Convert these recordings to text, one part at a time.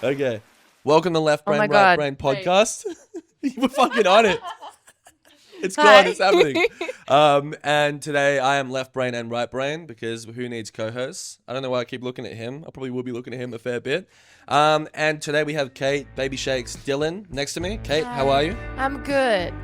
Okay. Welcome to Left Brain, my Right God. Brain Wait. podcast. You were fucking on it. It's Hi. gone. It's happening. And today I am Left Brain and Right Brain because who needs co-hosts? I don't know why I keep looking at him. I probably will be looking at him a fair bit. And today we have Kate Babyshakes Dilllon next to me. Kate, how are you? I'm good.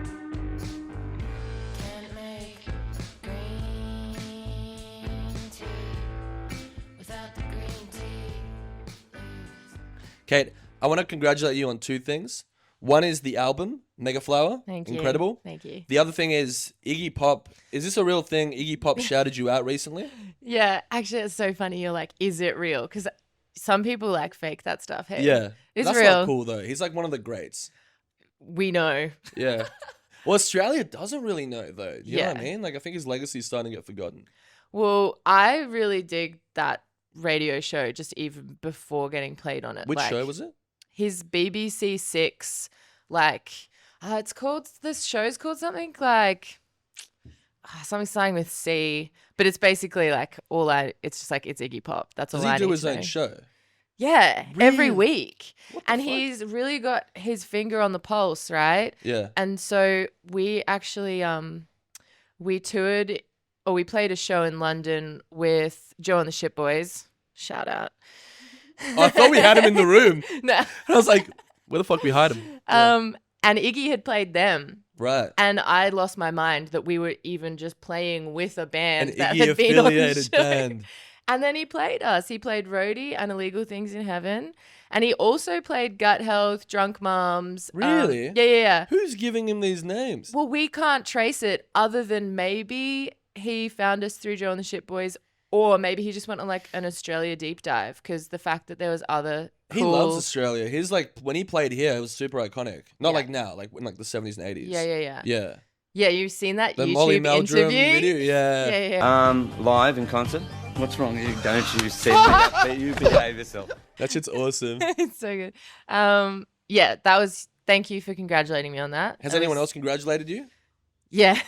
Kate, I want to congratulate you on two things. One is the album, Mega Flower. Thank you. Incredible. Thank you. The other thing is Iggy Pop. Is this a real thing? Iggy Pop shouted you out recently? Yeah, actually, it's so funny. You're like, is it real? Because some people like fake that stuff. Hey, Yeah. it's That's real. not cool though. He's like one of the greats. We know. Yeah. Well, Australia doesn't really know though. You know what I Yeah. mean? Like I think his legacy is starting to get forgotten. Well, I really dig that radio show just even before getting played on it. Which Like, show was it? his BBC Six, like, it's called, this show's called something like, something starting with C, but it's basically like it's just like, it's Iggy Pop. That's all Does I he do need his to own know. show? Yeah, every Really? week. What the And fuck? he's really got his finger on the pulse, right? Yeah. And so we actually, we toured, or we played a show in London with Joe and the Shit Boys. Shout out. I thought we had him in the room. No. And I was like, where the fuck we hide him? Yeah. And Iggy had played them. Right. And I lost my mind that we were even just playing with a band An that Iggy had been on the affiliated show. band. And then he played us. He played Roadie and Illegal Things in Heaven. And he also played Gut Health, Drunk Moms. Really? Yeah. Who's giving him these names? Well, we can't trace it other than maybe he found us through Joe and the Shit Boys, or maybe he just went on like an Australia deep dive, because the fact that there was other He cool... loves Australia. He's like, when he played here, it was super iconic. Not Yeah. like now, like in like the 70s and 80s. Yeah. Yeah. Yeah, you've seen that The YouTube Molly Meldrum interview? video. Yeah. Yeah. Live in concert. What's wrong? Don't you say that, but you behave yourself. That shit's awesome. It's so good. Yeah, that was... Thank you for congratulating me on that. Has That anyone was- else congratulated you? Yeah.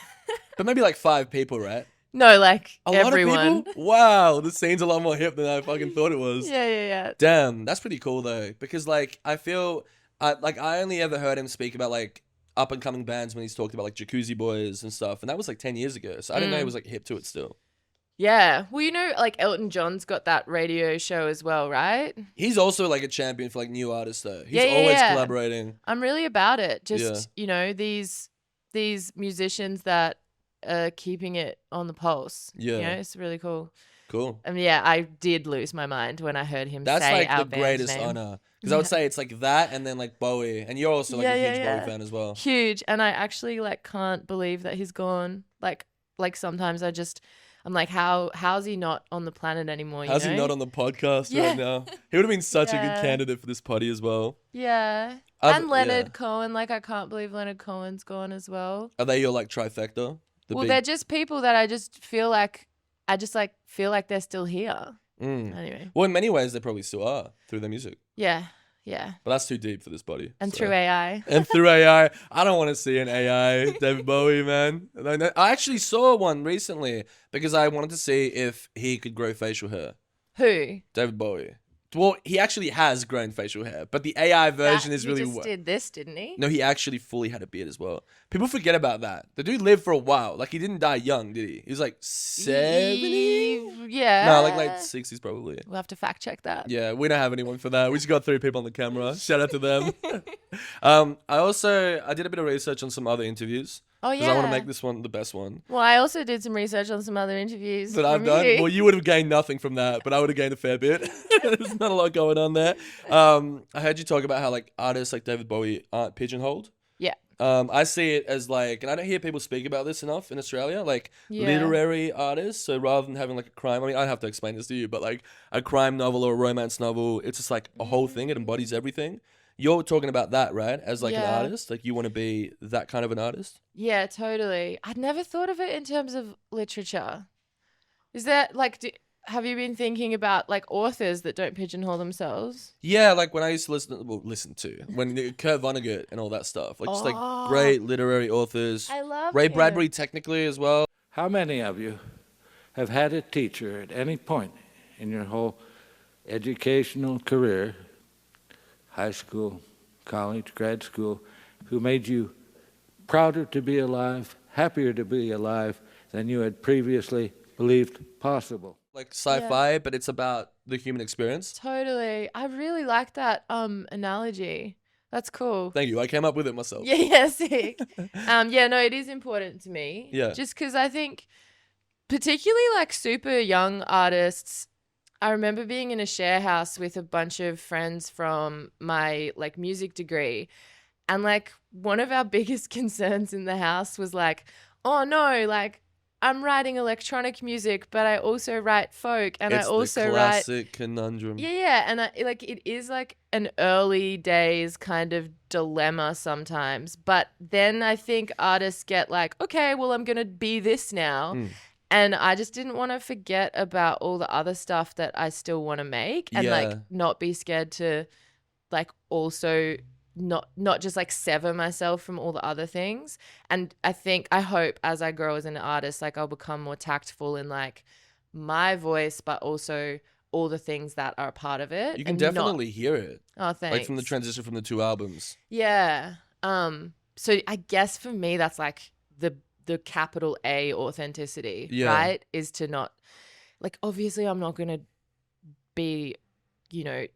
But maybe like 5 people, right? No, like A everyone. lot of people? Wow, the scene's a lot more hip than I fucking thought it was. Yeah. Damn, that's pretty cool though. Because like, I feel, I only ever heard him speak about like up and coming bands when he's talked about like Jacuzzi Boys and stuff. And that was like 10 years ago. So I didn't know he was like hip to it still. Yeah. Well, you know, like Elton John's got that radio show as well, right? He's also like a champion for like new artists though. He's Yeah, always yeah. collaborating. I'm really about it. Just, Yeah. you know, these musicians that are keeping it on the pulse. Yeah. You know, it's really cool. Cool. And yeah, I did lose my mind when I heard him That's say like our the band's greatest name. honor. Because I would say it's like that and then like Bowie. And you're also like Yeah, a yeah, huge yeah. Bowie fan as well. Huge. And I actually like can't believe that he's gone. Like sometimes I'm like, how's he not on the planet anymore? How's you know? he not on the podcast Yeah. right now? He would have been such a good Yeah. candidate for this potty as well. Yeah. I've- And Leonard yeah. Cohen, like I can't believe Leonard Cohen's gone as well. Are they your like trifecta? Well, they're just people that I just feel like feel like they're still here. Mm. Anyway. Well, in many ways, they probably still are through their music. Yeah. But that's too deep for this body. And so. through AI. And through AI. I don't want to see an AI David Bowie, man. I actually saw one recently because I wanted to see if he could grow facial hair. Who? David Bowie. Well, he actually has grown facial hair, but the AI version is really... He just did this, didn't he? No, he actually fully had a beard as well. People forget about that. The dude lived for a while. Like, he didn't die young, did he? He was like 70? Yeah. No, like late 60s probably. We'll have to fact check that. Yeah, we don't have anyone for that. We just got 3 people on the camera. Shout out to them. I did a bit of research on some other interviews. Oh, yeah. Because I want to make this one the best one Well, I also did some research on some other interviews. that I've from done. you. Well, you would have gained nothing from that, but I would have gained a fair bit. There's not a lot going on there. I heard you talk about how like artists like David Bowie aren't pigeonholed. Yeah. I see it as like, and I don't hear people speak about this enough in Australia, like Yeah. literary artists. So rather than having like a crime, I mean, I have to explain this to you, but like a crime novel or a romance novel, it's just like a whole thing. It embodies everything. You're talking about that, right? As like Yeah. an artist, like you want to be that kind of an artist. Yeah, totally. I'd never thought of it in terms of literature. Is that like, have you been thinking about like authors that don't pigeonhole themselves? Yeah, like when I used to listen to when Kurt Vonnegut and all that stuff, like just Oh. like great literary authors. I love Ray him. Bradbury technically as well. How many of you have had a teacher at any point in your whole educational career high school, college, grad school, who made you prouder to be alive, happier to be alive than you had previously believed possible? Like sci-fi, but it's about the human experience. Totally. I really like that analogy. That's cool. Thank you. I came up with it myself. Yeah, sick. Yeah, no, it is important to me. Yeah. Just because I think particularly like super young artists, I remember being in a share house with a bunch of friends from my like music degree, and like one of our biggest concerns in the house was like, oh no, like I'm writing electronic music, but I also write folk, and It's I also the write classic conundrum. yeah, and like it is like an early days kind of dilemma sometimes. But then I think artists get like, okay, well I'm gonna be this now. And I just didn't want to forget about all the other stuff that I still want to make, and like not be scared to like also not just like sever myself from all the other things. And I hope as I grow as an artist, like I'll become more tactful in like my voice, but also all the things that are a part of it. You can definitely hear it. Oh, thanks. Like from the transition from the 2 albums. Yeah. So I guess for me that's like the capital A authenticity, right? Is to not like, obviously I'm not going to be, you know,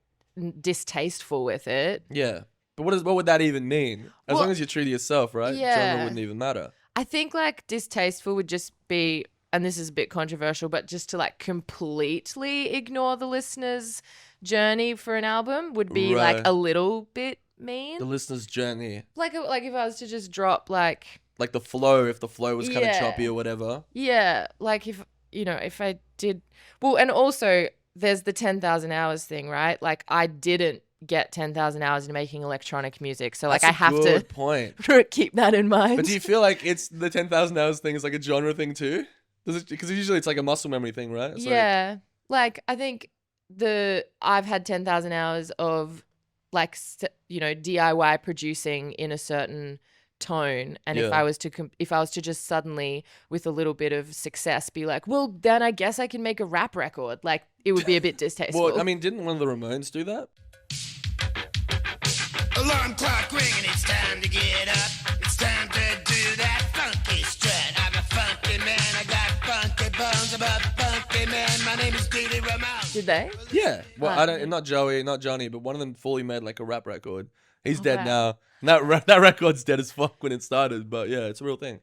distasteful with it. Yeah. But what would that even mean? As long as you're true to yourself, right? Yeah. Genre wouldn't even matter. I think like distasteful would just be, and this is a bit controversial, but just to like completely ignore the listener's journey for an album would be like a little bit mean. The listener's journey. Like if I was to just drop like the flow, if the flow was kind of choppy or whatever. Yeah, like if I did, well, and also there's the 10,000 hours thing, right? Like I didn't get 10,000 hours into making electronic music, so like I have to point. keep that in mind. But do you feel like it's the 10,000 hours thing is like a genre thing too? Because usually it's like a muscle memory thing, right? It's yeah, like I think I've had 10,000 hours of like DIY producing in a certain tone, and if I was to just suddenly with a little bit of success be like, well then I guess I can make a rap record, like it would be a bit distasteful. Well, I mean, didn't one of the Ramones do that? Alarm clock ringing, it's time to get up. It's time to do that funky strut. I'm a funky man, I got funky bones. I'm a funky man, my name is Didi Ramon. Did they? Yeah. Well, I don't. Not Joey, not Johnny, but one of them fully made like a rap record. He's dead now. And that record's dead as fuck when it started, but yeah, it's a real thing.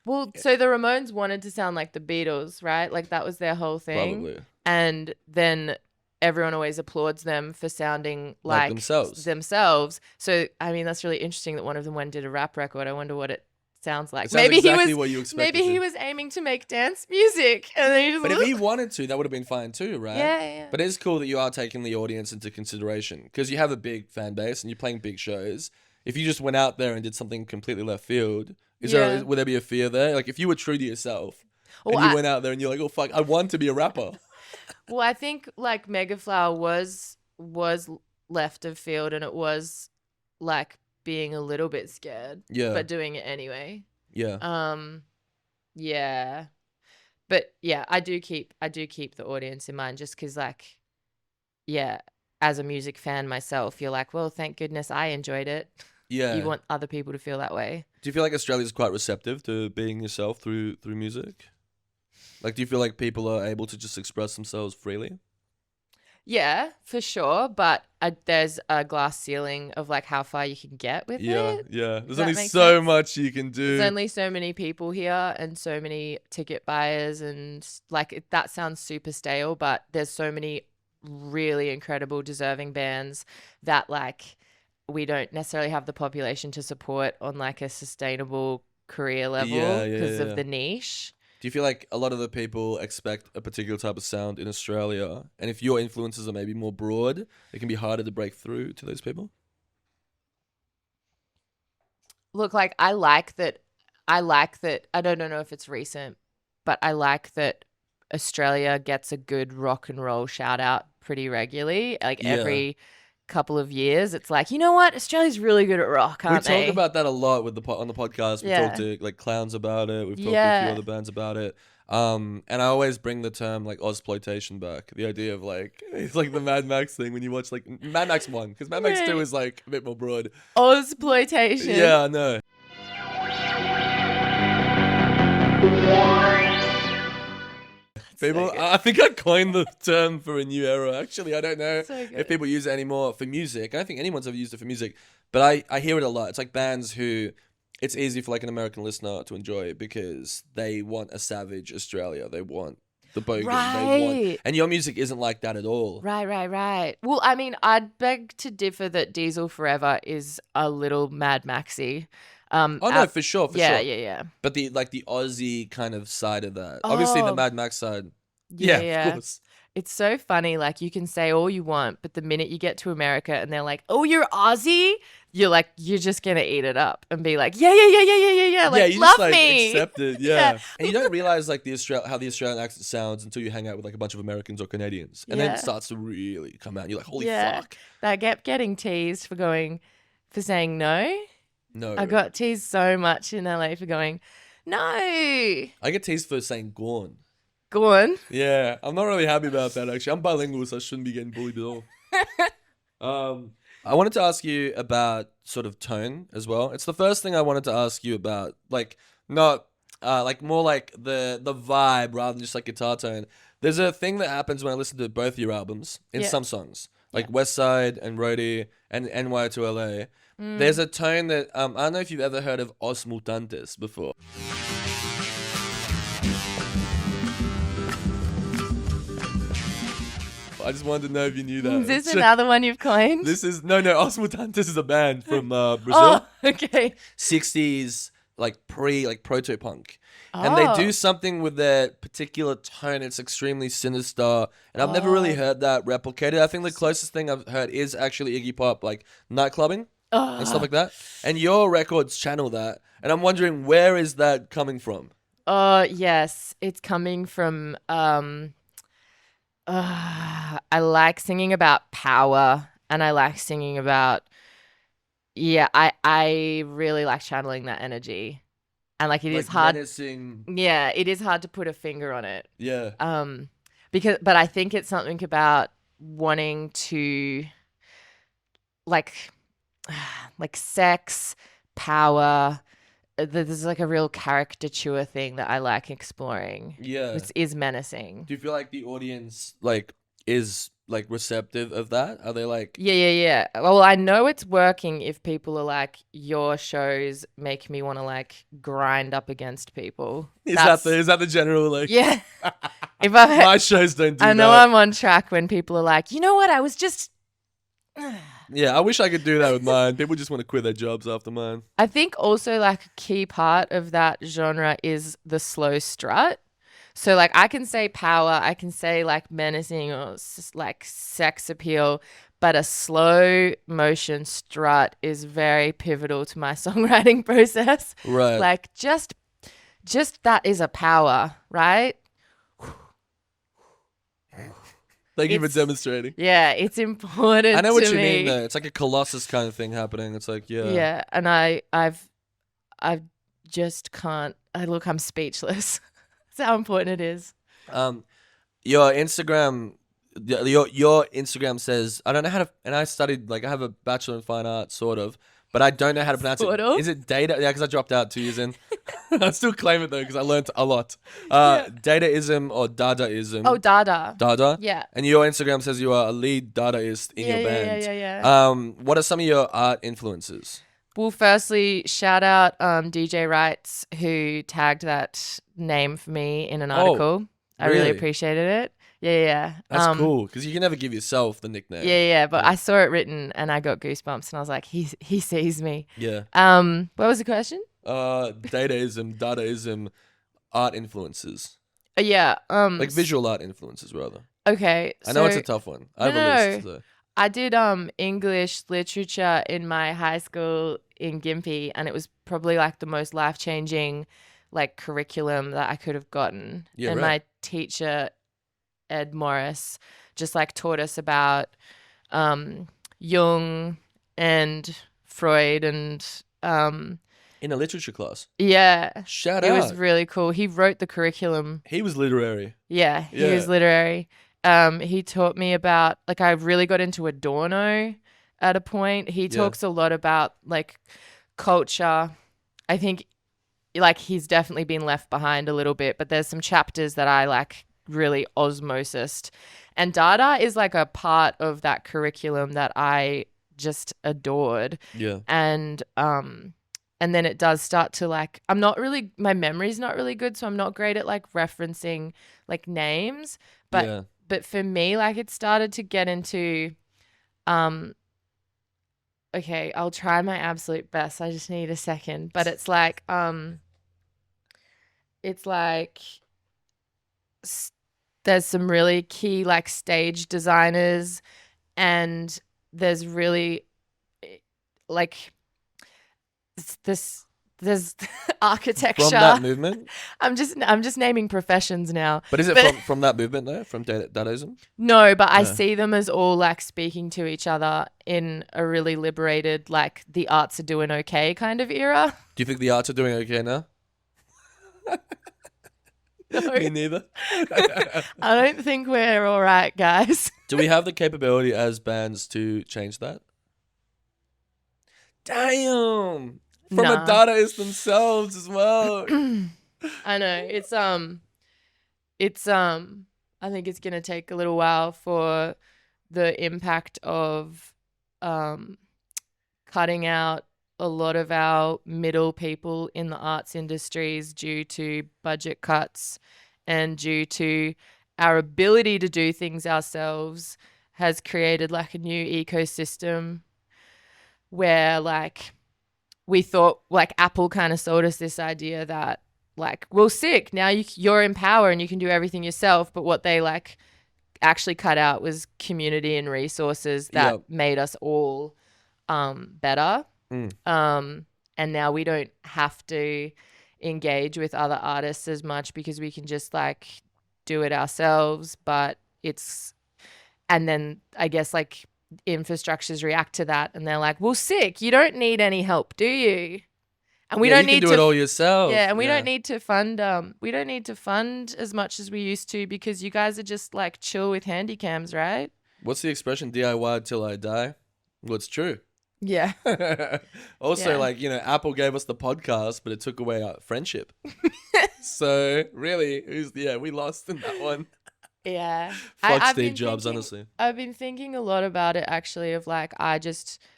Well, so the Ramones wanted to sound like the Beatles, right? Like that was their whole thing. Probably. And then everyone always applauds them for sounding like themselves. So, I mean, that's really interesting that one of them went and did a rap record. I wonder what it sounds like. It sounds exactly what you expected. Maybe he was aiming to make dance music, and then he just. But if he wanted to, that would have been fine too, right? Yeah. But it's cool that you are taking the audience into consideration because you have a big fan base and you're playing big shows. If you just went out there and did something completely left field, would there be a fear there? Like if you were true to yourself and you went out there and you're like, oh fuck, I want to be a rapper. Well, I think like Megaflower was left of field, and it was like being a little bit scared, but doing it anyway. Yeah. Yeah. But yeah, I do keep the audience in mind, just because like, yeah, as a music fan myself, you're like, well, thank goodness I enjoyed it. Yeah. You want other people to feel that way. Do you feel like Australia's quite receptive to being yourself through music? Like, do you feel like people are able to just express themselves freely? Yeah, for sure. But there's a glass ceiling of like how far you can get with it. Yeah. There's only so much you can do. There's only so many people here and so many ticket buyers, and like that sounds super stale, but there's so many really incredible deserving bands that like we don't necessarily have the population to support on like a sustainable career level because of the niche. Do you feel like a lot of the people expect a particular type of sound in Australia, and if your influences are maybe more broad, it can be harder to break through to those people? Look, like I like that. I don't know if it's recent, but I like that Australia gets a good rock and roll shout out pretty regularly. Like every couple of years, it's like, you know what, Australia's really good at rock, aren't they? We talk about that a lot with on the podcast. We talk to like Clowns about it. We've talked to a few other bands about it. And I always bring the term like Ozploitation back. The idea of like it's like the Mad Max thing when you watch like Mad Max 1, because Mad Max 2 is like a bit more broad. Ozploitation. Yeah, I know. People, I think I coined the term for a new era. Actually, I don't know if people use it anymore for music. I don't think anyone's ever used it for music, but I hear it a lot. It's like bands who it's easy for like an American listener to enjoy it because they want a savage Australia. They want the bogan. They want, and your music isn't like that at all. Right. Well, I mean, I'd beg to differ that Diesel Forever is a little Mad Maxy. No, for sure. Yeah. But the Aussie kind of side of that, obviously the Mad Max side. Yeah, of course. It's so funny. Like you can say all you want, but the minute you get to America and they're like, "Oh, you're Aussie," you're like, you're just gonna eat it up and be like, "Yeah." Like, you love just, like, me. accept it. Yeah. And you don't realize like how the Australian accent sounds until you hang out with like a bunch of Americans or Canadians, and then it starts to really come out. And you're like, "Holy fuck!" I get getting teased for saying no. No, I got teased so much in LA for going, no. I get teased for saying "gone." Go on. Yeah, I'm not really happy about that, actually. I'm bilingual, so I shouldn't be getting bullied at all. I wanted to ask you about sort of tone as well. It's the first thing I wanted to ask you about, like not like more like the vibe rather than just like guitar tone. There's a thing that happens when I listen to both your albums in some songs, like West Side and Roadie and NY to LA. There's a tone that I don't know if you've ever heard of Os Mutantes before. I just wanted to know if you knew that. Is this another one you've coined? This is no. Os Mutantes is a band from Brazil. Oh, okay. 60s, like proto punk, and they do something with their particular tone. It's extremely sinister, and I've never really heard that replicated. I think the closest thing I've heard is actually Iggy Pop, like nightclubbing and stuff like that. And your records channel that, and I'm wondering where is that coming from? Yes, it's coming from. I like singing about power, and I like singing about. Yeah, I really like channeling that energy, and like it is hard. Menacing. Yeah, it is hard to put a finger on it. Yeah. But I think it's something about wanting to, like sex, power. There's like a real caricature thing that I like exploring. Yeah. Which is menacing. Do you feel like the audience like is like receptive of that? Are they like Yeah. Well, I know it's working if people are like, your shows make me want to like grind up against people. Is that the general like? Yeah. If my shows don't do that. I know I'm on track when people are like, you know what? I was just. Yeah, I wish I could do that with mine. People just want to quit their jobs after mine. I think also like a key part of that genre is the slow strut. So like I can say power, I can say like menacing or like sex appeal, but a slow motion strut is very pivotal to my songwriting process. Right. Like just that is a power, right? Thank you for demonstrating. Yeah, it's important. I know what you me. mean though. It's like a Colossus kind of thing happening. It's like Yeah, and I just can't. I'm speechless. That's how important it is. Your Instagram says, I don't know how to, and I studied, like I have a Bachelor in Fine Arts sort of, but I don't know how to pronounce Sort it. of? Is it Data? Yeah, because I dropped out 2 years in. I still claim it though because I learned a lot. Dadaism or Dadaism. Oh, Dada. Dada? Yeah. And your Instagram says you are a lead Dadaist in your band. Yeah. What are some of your art influences? Well, firstly, shout out DJ Rights who tagged that name for me in an article. I really appreciated it. Yeah. That's cool because you can never give yourself the nickname. Yeah. But I saw it written and I got goosebumps and I was like, he sees me. Yeah. What was the question? Dadaism, art influences. Yeah. Like visual art influences, rather. Okay. I know it's a tough one. I have a list. So. I did English literature in my high school in Gympie, and it was probably like the most life-changing like curriculum that I could have gotten. Yeah, and right. my teacher, Ed Morris, just like taught us about Jung and Freud and In a literature class. Yeah. Shout It out. was really cool. He wrote the curriculum. He was literary. Yeah, he Yeah. was literary. He taught me about, like, I really got into Adorno at a point. He talks a lot about, like, culture. I think, like, he's definitely been left behind a little bit, but there's some chapters that I, like, really osmosised. And Dada is, like, a part of that curriculum that I just adored. Yeah. And then it does start to, like, my memory's not really good, so I'm not great at, like, referencing, like, names. But for me, like, it started to get into, okay, I'll try my absolute best. I just need a second. But it's like, there's some really key, like, stage designers, and there's really, like, there's architecture. From that movement? I'm just naming professions now. But is it from that movement though? From Dadaism? No, but I see them as all, like, speaking to each other in a really liberated, like, the arts are doing okay kind of era. Do you think the arts are doing okay now? No. Me neither. I don't think we're all right, guys. Do we have the capability as bands to change that? Damn. From Nah. a Dadaist themselves as well. I know. I think it's gonna take a little while for the impact of cutting out a lot of our middle people in the arts industries due to budget cuts and due to our ability to do things ourselves has created, like, a new ecosystem where, like, we thought, like, Apple kind of sold us this idea that, like, well, sick, now you're in power and you can do everything yourself. But what they, like, actually cut out was community and resources that made us all better. And now we don't have to engage with other artists as much because we can just, like, do it ourselves. But and then I guess, like, infrastructures react to that and they're like, well, sick, you don't need any help, do you? And we don't need to do it all yourself. Yeah, and we don't need to fund as much as we used to because you guys are just, like, chill with handycams, right? What's the expression, DIY till I die? Well, it's true. Yeah. Also, Yeah. like, you know, Apple gave us the podcast, but it took away our friendship. So really, we lost in that one. Yeah. Fuck I've Steve been Jobs, thinking- honestly. I've been thinking a lot about it, actually, of, like, I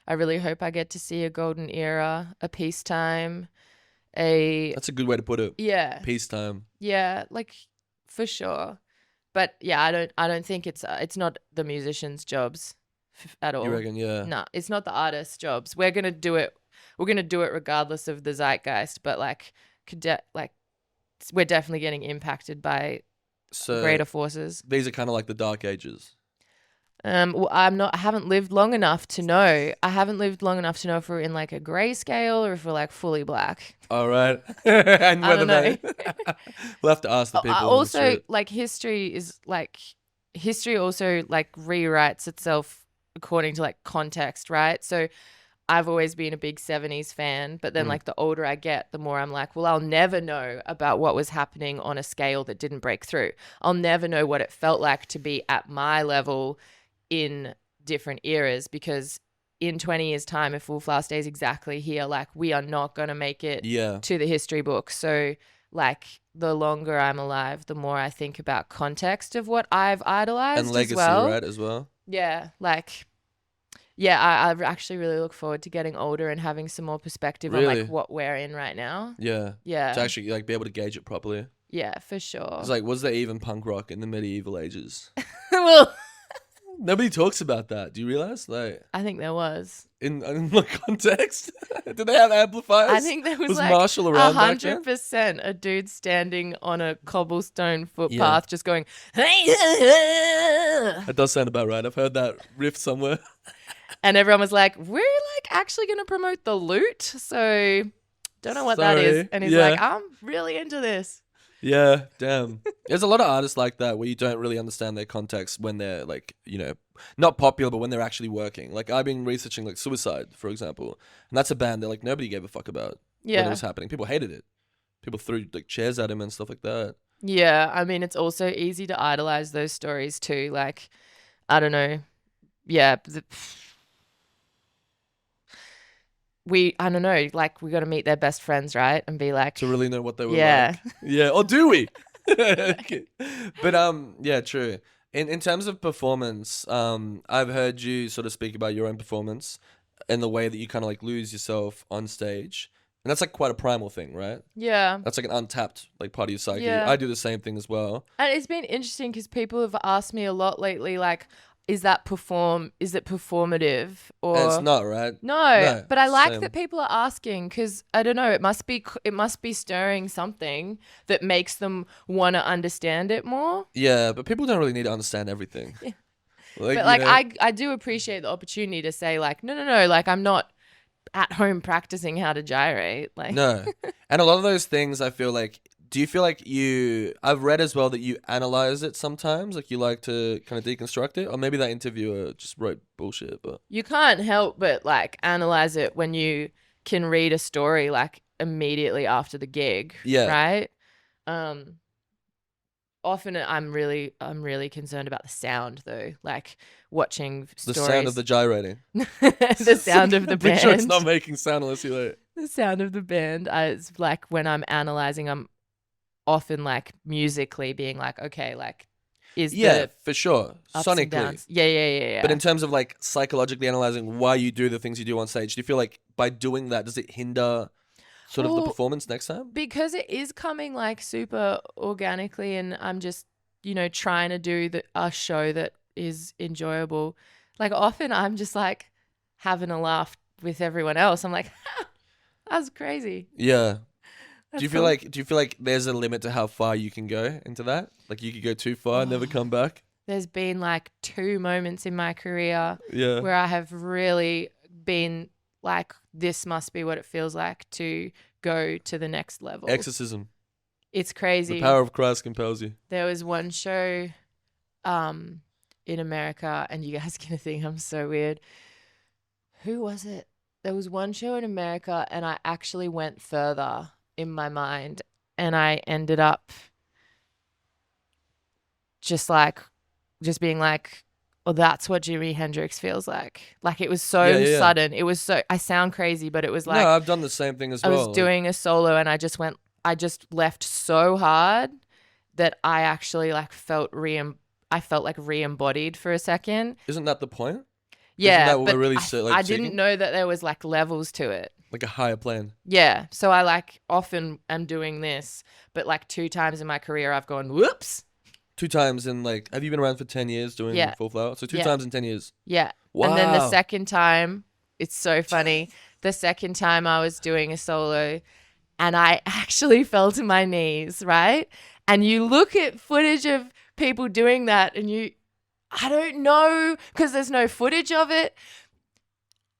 really hope I get to see a golden era, a peacetime, That's a good way to put it. yeah. Peacetime. Yeah, like, for sure. But yeah, I don't think it's not the musicians' jobs at all. You reckon? Yeah. No, it's not the artists' jobs. We're gonna do it regardless of the zeitgeist. But, like, we're definitely getting impacted by So greater forces. these are kind of like the dark ages. Well, I haven't lived long enough to know. I haven't lived long enough to know if we're in, like, a grayscale or if we're, like, fully black. All right. And I don't know. We'll have to ask the people. on the Also, street. like, history also, like, rewrites itself according to, like, context, right? So I've always been a big 70s fan, but then, like, the older I get, the more I'm like, well, I'll never know about what was happening on a scale that didn't break through. I'll never know what it felt like to be at my level in different eras, because in 20 years' time, if Full Flower stays exactly here, like, we are not going to make it to the history books. So, like, the longer I'm alive, the more I think about context of what I've idolized and legacy, as well. right, as well. Yeah, like, yeah, I actually really look forward to getting older and having some more perspective on, Really? like, what we're in right now. Yeah. Yeah. To actually, like, be able to gauge it properly. Yeah, for sure. It's like, was there even punk rock in the medieval ages? Well, Nobody talks about that. Do you realize? Like, I think there was. in the context, did they have amplifiers? I think there was like Marshall around back then? 100% a dude standing on a cobblestone footpath just going, hey, That does sound about right. I've heard that riff somewhere. and everyone was like, we're, like, actually going to promote the lute. So don't know what that is. Sorry. And he's Yeah. like, I'm really into this. Yeah, damn. There's a lot of artists like that where you don't really understand their context when they're like, not popular, but when they're actually working. Like I've been researching like Suicide, for example, and that's a band that like nobody gave a fuck about when it Yeah. was happening. People hated it. People threw like chairs at him and stuff like that. Yeah. I mean, it's also easy to idolize those stories too. Like, I don't know. Yeah. I don't know. Like, we got to meet their best friends, right? And be like, To really know what they were Yeah. like. Yeah. Or do we? Okay. But yeah, true. In terms of performance, I've heard you sort of speak about your own performance and the way that you kind of like lose yourself on stage. And that's like quite a primal thing, right? yeah. That's like an untapped like part of your psyche. Yeah. I do the same thing as well. And it's been interesting because people have asked me a lot lately, like, is it performative or And it's not, right? No, but I like same. that people are asking because I don't know, it must be stirring something that makes them want to understand it more. Yeah, but people don't really need to understand everything. Yeah. Like, But like I do appreciate the opportunity to say like no, like I'm not at home practicing how to gyrate. Like No. And a lot of those things I feel like, do you feel like I've read as well that you analyze it sometimes, like you like to kind of deconstruct it, or maybe that interviewer just wrote bullshit, but you can't help but like analyze it when you can read a story like immediately after the gig. Yeah. Right? Often I'm really concerned about the sound though, like watching the stories. sound of the gyrating. The sound of the Make sure it's band. not making sound unless you let it. The sound of the band. It's like when I'm analyzing, I'm often like musically being like, okay, like is Yeah, the for sure. ups and Sonically. downs. Yeah. But in terms of like psychologically analyzing why you do the things you do on stage, do you feel like by doing that, does it hinder sort of the Well, performance next time? because it is coming like super organically, and I'm just trying to do a show that is enjoyable. Like often I'm just like having a laugh with everyone else. I'm like, that's crazy. Yeah. That's Do you feel cool. like there's a limit to how far you can go into that? Like you could go too far and never come back? There's been like 2 moments in my career Yeah. where I have really been like, this must be what it feels like to go to the next level. Exorcism. It's crazy. The power of Christ compels you. There was one show in America, and you guys are going to think I'm so weird. Who was it? There was one show in America, and I actually went further in my mind, and I ended up just being like, oh, that's what Jimi Hendrix feels like. Like it was so Yeah. sudden. It was so, I sound crazy, but it was like, No, I've done the same thing as I well. was like- doing a solo and I just left so hard that I actually like felt like re-embodied for a second. Isn't that the point? Yeah, that what but we're really I seeking? didn't know that there was like levels to it. Like a higher plane. Yeah, so I like often am doing this, but like 2 times in my career I've gone, whoops. 2 times in like, have you been around for 10 years doing Yeah. Full Flower? So 2 Yeah. times in 10 years. Yeah. And then the Wow. second time, it's so funny. The second time I was doing a solo and I actually fell to my knees, right? And you look at footage of people doing that and I don't know, because there's no footage of it.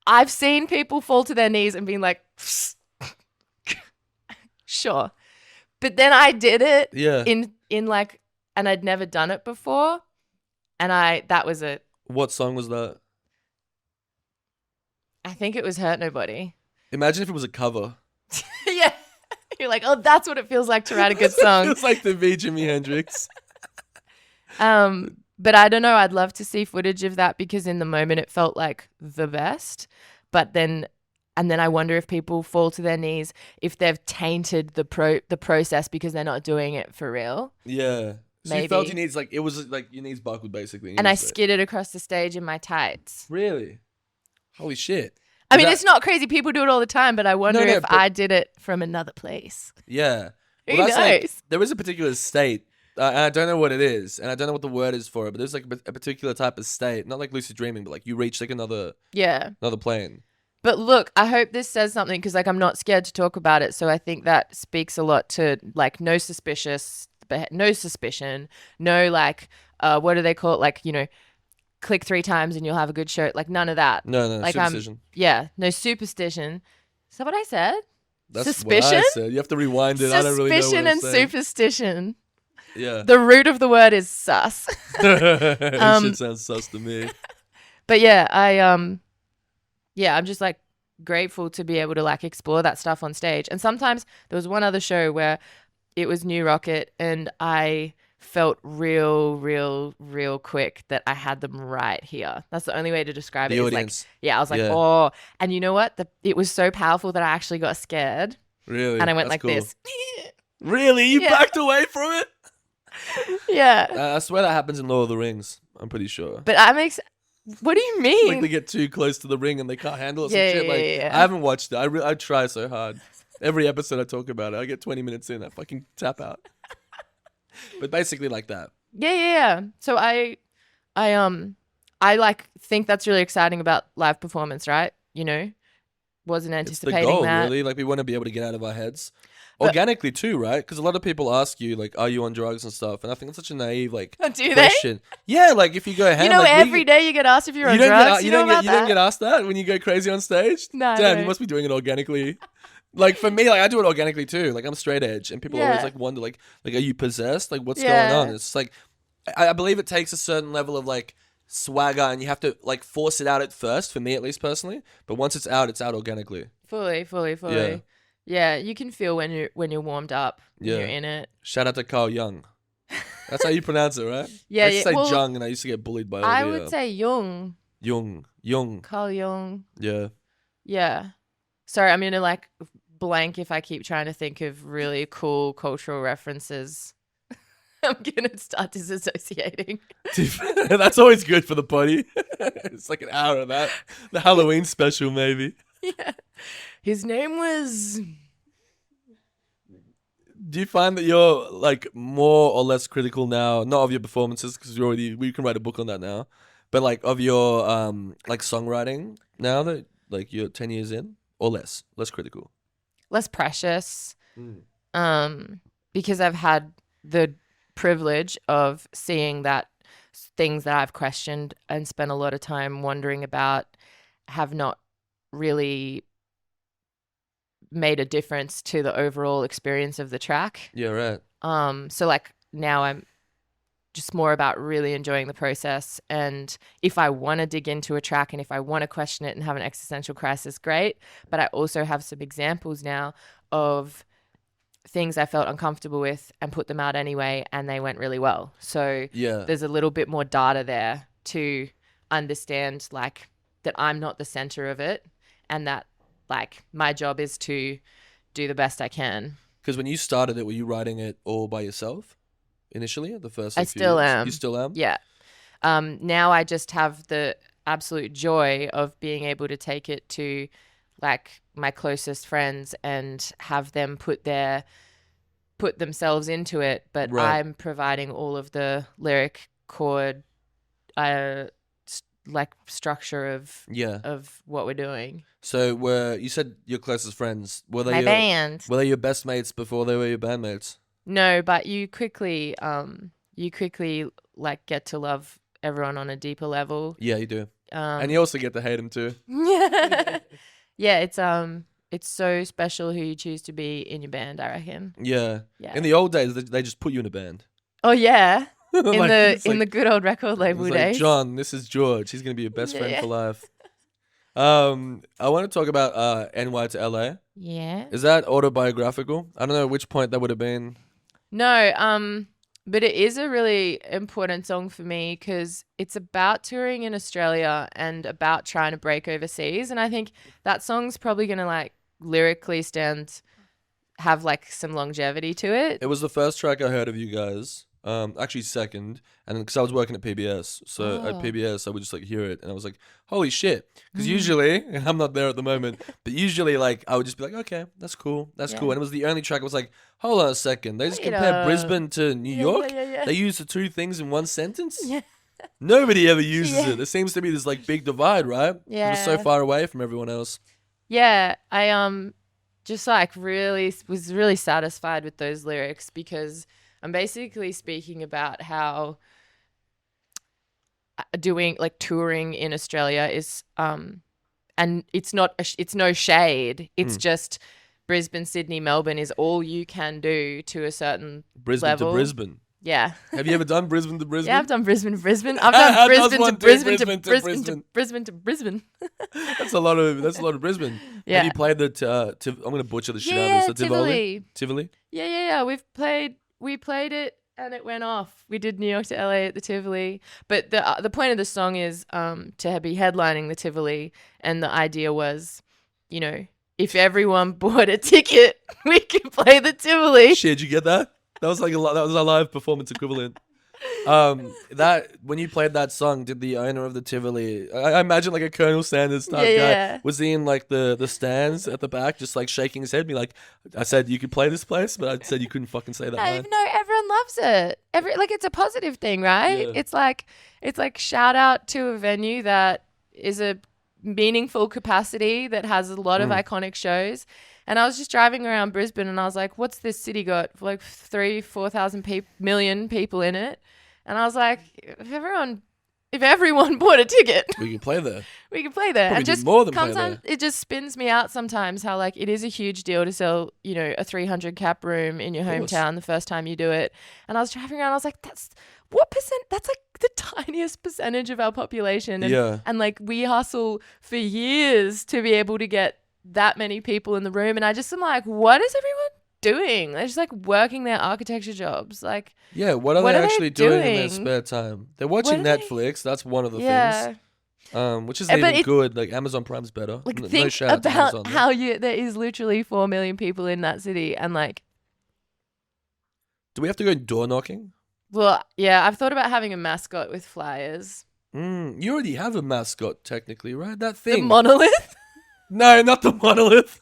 I've seen people fall to their knees and being like, sure. But then I did it Yeah. in like, and I'd never done it before. And that was it. What song was that? I think it was Hurt Nobody. Imagine if it was a cover. Yeah. You're like, oh, that's what it feels like to write a good song. It's like the V Jimi Hendrix. But I don't know. I'd love to see footage of that because in the moment it felt like the best. But then I wonder if people fall to their knees if they've tainted the process because they're not doing it for real. Yeah. So you felt Maybe. your needs, like, it was like your knees buckled basically. And I skidded across the stage in my tights. Really? Holy shit. I mean, that- it's not crazy. People do it all the time, but I wonder No, if but- I did it from another place. Yeah. Who that's like- knows? there is a particular state, and I don't know what it is, and I don't know what the word is for it, but there's like a particular type of state, not like lucid dreaming, but like you reach like another Yeah. plane. But look, I hope this says something because like I'm not scared to talk about it. So I think that speaks a lot to like no suspicion, no like what do they call it? Like, click 3 times and you'll have a good show. Like none of that. No, Like superstition. no superstition. Is that what I said? That's what Suspicion? I said. You have to rewind it. I don't really know what Suspicion I'm and saying. superstition. Yeah. The root of the word is sus. Shit sounds sus to me. But yeah, I'm just like grateful to be able to like explore that stuff on stage. And sometimes there was one other show where it was New Rocket and I felt real quick that I had them right here. That's the only way to describe The it. audience. Like, I was like, Yeah. oh, and you know what? It was so powerful that I actually got scared Really? and I went That's like cool. this. Really? You Yeah. backed away from it? Yeah. I swear that happens in Lord of the Rings. I'm pretty sure. But that makes, what do you mean? Like they get too close to the ring and they can't handle it. Some Yeah, shit. yeah, Like yeah. I haven't watched it. I try so hard. Every episode I talk about it. I get 20 minutes in. I fucking tap out. But basically like that. Yeah. So I like think that's really exciting about live performance, right? You know, wasn't It's the anticipating goal, that. really. Like we want to be able to get out of our heads. But- Organically too, right? Because a lot of people ask you, like, are you on drugs and stuff? And I think it's such a naive, like, Do they? question. Yeah, like if you go ham, You know, like, every day you get asked if you're on drugs. You know about you don't that? get asked that when you go crazy on stage. No, Damn, no. you must be doing it organically. Like for me, like I do it organically too. Like I'm straight edge, and people always Yeah. like wonder, like are you possessed? Like what's Yeah. going on? It's like I believe it takes a certain level of like swagger, and you have to like force it out at first. For me, at least personally, but once it's out organically. Fully. Yeah, you can feel when you're warmed up. When Yeah. you're in it. Shout out to Carl Jung. That's how you pronounce it, right? Yeah, I used to yeah. say Well, Jung, and I used to get bullied by all I the, would say Jung, Jung. Carl Jung. Yeah. Yeah. Sorry, I'm gonna like blank if I keep trying to think of really cool cultural references. I'm gonna start disassociating. That's always good for the party. It's like an hour of that. The Halloween special, maybe. Yeah. His name was. Do you find that you're like more or less critical now, not of your performances, because we can write a book on that now, but like of your like songwriting now that like you're 10 years in, or less critical? Less precious. Because I've had the privilege of seeing that things that I've questioned and spent a lot of time wondering about have not really made a difference to the overall experience of the track. Yeah, right. So like now I'm just more about really enjoying the process, and if I want to dig into a track and if I want to question it and have an existential crisis, great. But I also have some examples now of things I felt uncomfortable with and put them out anyway, and they went really well. So Yeah. there's a little bit more data there to understand like that I'm not the center of it, and that like my job is to do the best I can. Because when you started it, were you writing it all by yourself initially? The first I like, few still years? am. You still am? Yeah. Now I just have the absolute joy of being able to take it to like my closest friends and have them put themselves into it, but Right. I'm providing all of the lyric chord like structure Yeah. of what we're doing. So you said your closest friends, were they My band. were they your best mates before they were your bandmates? No, but you quickly like get to love everyone on a deeper level. Yeah, you do. And you also get to hate them too. Yeah, it's so special who you choose to be in your band, I reckon. Yeah. Yeah. In the old days, they just put you in a band. Oh yeah. In Like, it's the like- good old record label it's like, days. John, this is George. He's gonna be your best friend Yeah. for life. I want to talk about NY to LA. Yeah. Is that autobiographical? I don't know which point that would have been. No, but it is a really important song for me because it's about touring in Australia and about trying to break overseas. And I think that song's probably going to like lyrically have like some longevity to it. It was the first track I heard of you guys. Actually second, and because I was working at PBS, so at PBS I would just like hear it, and I was like, "Holy shit!" Because usually, and I'm not there at the moment, but usually like I would just be like, "Okay, that's cool, that's cool," and it was the only track I was like, "Hold on a second, they just Wait compared up. Brisbane to New York? yeah. They use the two things in one sentence? Yeah. Nobody ever uses Yeah. it. There seems to be this like big divide, right? It was so Yeah. far away from everyone else. Yeah, I just like was really satisfied with those lyrics because I'm basically speaking about how doing like touring in Australia is and it's no shade. It's just Brisbane, Sydney, Melbourne is all you can do to a certain Brisbane level. to Brisbane. Yeah. Have you ever done Brisbane to Brisbane? Yeah, I've done Brisbane to Brisbane. I've done Does Brisbane one to do Brisbane to Brisbane to Brisbane to Brisbane? Brisbane to Brisbane. That's a lot of Brisbane. Yeah. Have you played the? I'm gonna butcher the shit out Yeah, of this. The Tivoli. Tivoli. Yeah. We played it and it went off. We did New York to LA at the Tivoli. But the point of the song is to be headlining the Tivoli, and the idea was, you know, if everyone bought a ticket, we could play the Tivoli. Shit, did you get that? That was like that was a live performance equivalent. That when you played that song, did the owner of the Tivoli, I imagine like a Colonel Sanders type guy, Yeah. was he in like the stands at the back, just like shaking his head, be like, I said you could play this place, but I said you couldn't fucking say that line. No, everyone loves it. It's a positive thing, right? Yeah. It's like shout out to a venue that is a meaningful capacity that has a lot of iconic shows. And I was just driving around Brisbane and I was like, what's this city got? Like 4,000 million people in it. And I was like, if everyone bought a ticket, We can play there. we could play there. Probably And do just more than play sometimes there. it just spins me out sometimes how like it is a huge deal to sell, you know, a 300 cap room in your course. hometown the first time you do it. And I was driving around, I was like, that's what percent? That's like the tiniest percentage of our population. And, Yeah. and like we hustle for years to be able to get that many people in the room. And I just am like, what is everyone doing? They're just like working their architecture jobs. Like, Yeah, what are What they are they actually doing in their doing? spare time? They're watching What are they- Netflix. That's one of the yeah. things. Which is But even it- good. Like Amazon Prime's better. Like No think shout out to about Amazon, though. how there is literally 4 million people in that city, and like, Do we have to go door knocking? well, yeah, I've thought about having a mascot with flyers. You already have a mascot, technically, right? That The thing. monolith. No, not the monolith.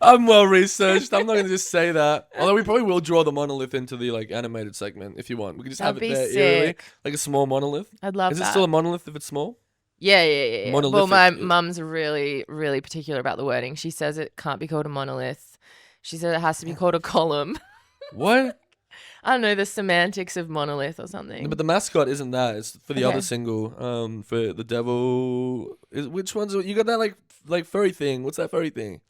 I'm well researched. I'm not gonna just say that. Although we probably will draw the monolith into the like animated segment if you want. We can just That'd have it be there eerily, sick. like a small monolith. I'd love Is that. it still a monolith if it's small? Yeah. Well, Monolithic my is- mum's really, really particular about the wording. She says it can't be called a monolith. She said it has to be called a column. What? I don't know, the semantics of monolith or something. But the mascot isn't that. It's for the Okay. other single. For the devil. Which one's you got that like furry thing? What's that furry thing?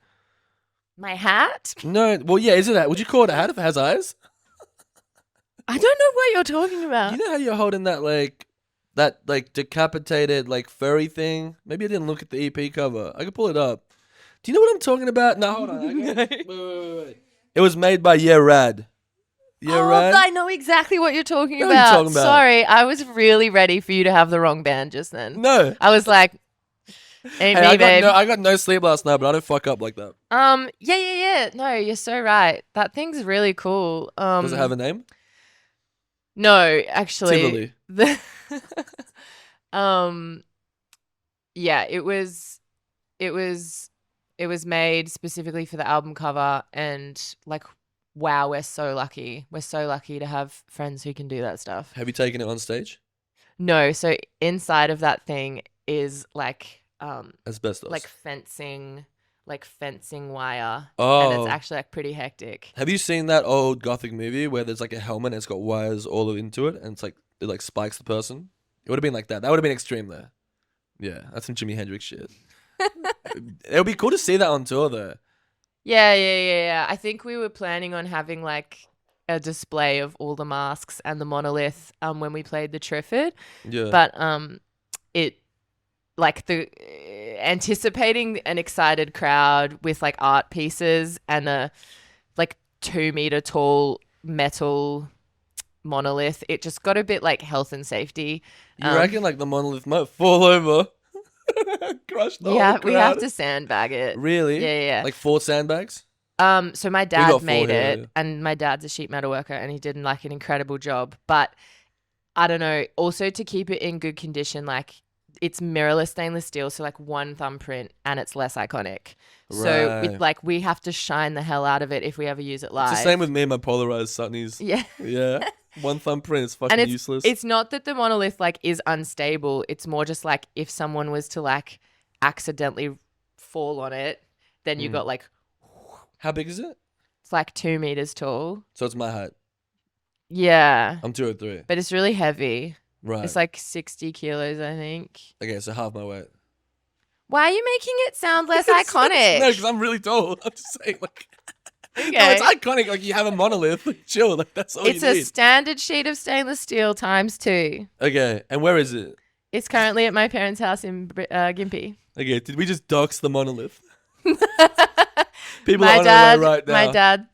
My hat? No. Well, yeah. Is it that? Would you call it a hat if it has eyes? I don't know what you're talking about. You know how you're holding that like decapitated like furry thing? Maybe I didn't look at the EP cover. I could pull it up. Do you know what I'm talking about? No, hold on. Wait. It was made by Yeah Rad. Yeah Rad. I know exactly what you're talking Know what you're about. talking about. Sorry, I was really ready for you to have the wrong band just then. No. I was like, ain't Hey, me, babe. I got no sleep last night, but I don't fuck up like that. Yeah. No, you're so right. That thing's really cool. Does it have a name? No, actually. Tivoli. Yeah, it was made specifically for the album cover, and like, wow, we're so lucky. We're so lucky to have friends who can do that stuff. Have you taken it on stage? No, so inside of that thing is like Asbestos. fencing wire. Oh. And it's actually like pretty hectic. Have you seen that old gothic movie where there's like a helmet and it's got wires all into it and it's like it like spikes the person? It would have been like that. That would have been extreme there. Yeah, that's some Jimi Hendrix shit. It would be cool to see that on tour though. Yeah. I think we were planning on having like a display of all the masks and the monolith when we played the Triffid. Yeah. But it like the anticipating an excited crowd with like art pieces and a like 2 meter tall metal monolith, it just got a bit like health and safety. You reckon like the monolith might fall over? Crush the whole crowd? We have to sandbag it. Really? Yeah. Like 4 sandbags? So my dad got 4 made here, it, yeah. and my dad's a sheet metal worker, and he did like an incredible job. But I don't know. Also, to keep it in good condition, like it's mirrorless stainless steel, so like one thumbprint, and it's less iconic. So Right. we have to shine the hell out of it if we ever use it live. It's the same with me and my polarized sunnies. Yeah. Yeah. One thumbprint is fucking And it's useless. It's not that the monolith like is unstable. It's more just like if someone was to like accidentally fall on it, then you got like How big is it? it's like 2 meters tall. So it's my height. Yeah, I'm 203. but it's really heavy. Right. It's like 60 kilos, I think. Okay, so half my weight. Why are you making it sound less iconic? No, because I'm really tall. I'm just saying, like, Okay. no, it's iconic. Like, you have a monolith. Like, chill. Like, that's all It's you a need. standard sheet of stainless steel times 2. Okay, and where is it? It's currently at my parents' house in Gympie. Okay, did we just dox the monolith? People My are on dad, their way right now. my dad.